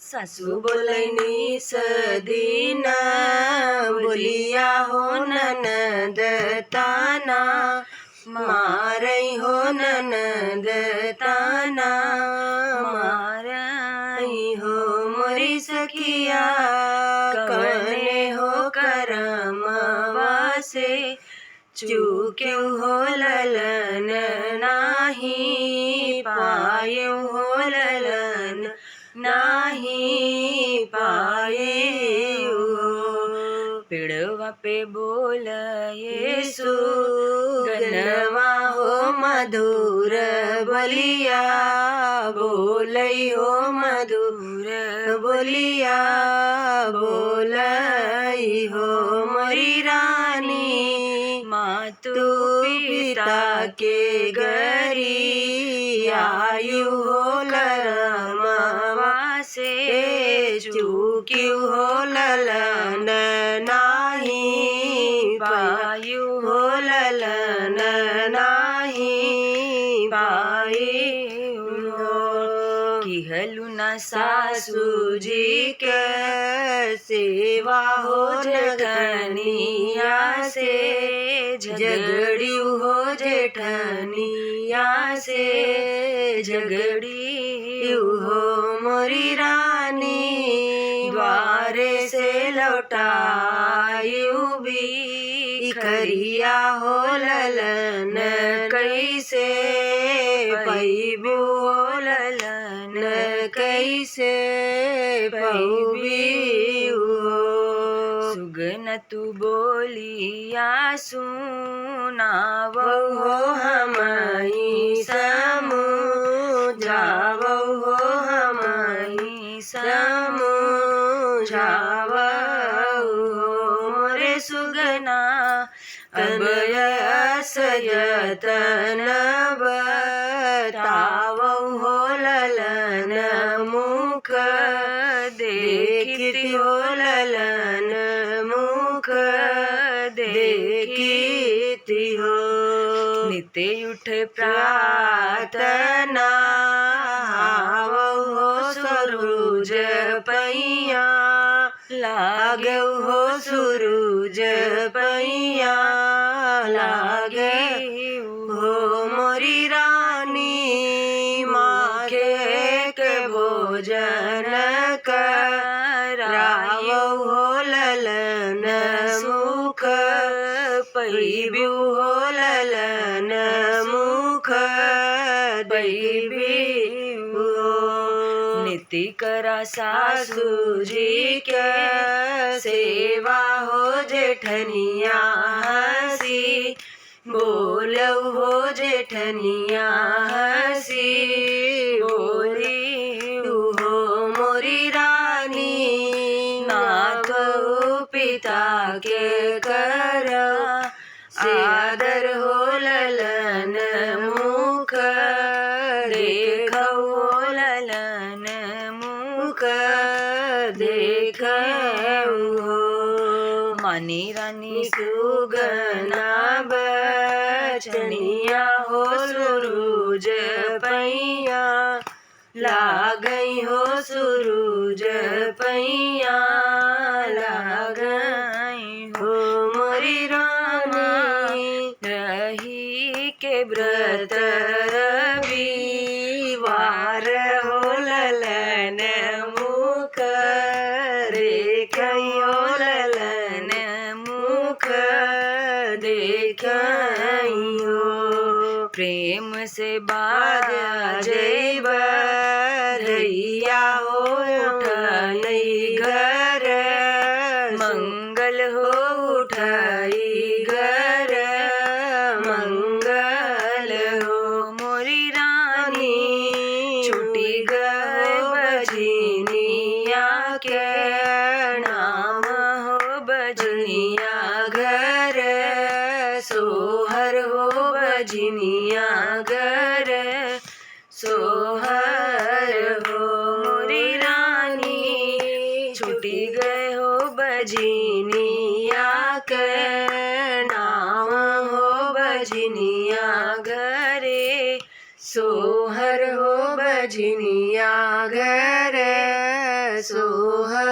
सासू बोलैनी सदीना बोलिया हो ननद ताना मारई हो ननद ताना मारई हो मोरी सखिया कने हो करमवा से चूक्यू हो ललन नाही पायू हो ललन नाही पाए पिड़वा पे बोल येसु गनवा हो मधुर बोलिया बोलई हो मधुर बोलिया बोलई हो मोरी रानी मातु पिता के गरी आयु हो करमवा से चूक्यू हो ललन नाही पायु हो ललन नाही पायु किहलु न सासू जी के सेवा हो जेठनिया से झगड़ियू हो जेठनिया से झगड़ियू हो मोरी रानी द्वारे से लौटायू भी खरिया हो ललन कैसे पैबू हो ललन कैसे पैबू सुगन तू बोलिया सुनावो हो हमई समझावो हो हमई समझावो हो मोरे सुगना अब यतन बतावो हो ललन मुख देखती हो ललन मुख देखती हो नित्य उठ प्रार्थना हावो हो सूरज पैया लागे हो सूरज पैया लागे हो मोरी रानी माखे के भोजन करावो हो ललन मुख पैबू हो ललन मुख पैबू नीति करा सासू जी के सेवा हो जेठनिया हसी बोलऊ हो जेठनिया हसी बोली हो मोरी रानी नाथ पिता के कर आदर हो ललन मुख देखो ललन मुख देखो मानी रानी सुगना बचनिया हो सूरज पैया लागई हो सूरज पैया लागई हो मोरी रानी रही के व्रत रविवार हो ललन मुख देखई हो ललन मुख देखई हो प्रेम से बाजा जैब धैया हो उठई घर मंगल हो उठई घर मंगल हो मोरी रानी छुटी गए बजनिया के नाम हो बजनिया घर सोहर हो बजनिया घर सोहर हो मोरी रानी छुटी गए हो बजनिया के नाम हो बजनिया घरे सोहर हो बजनिया घर सोहर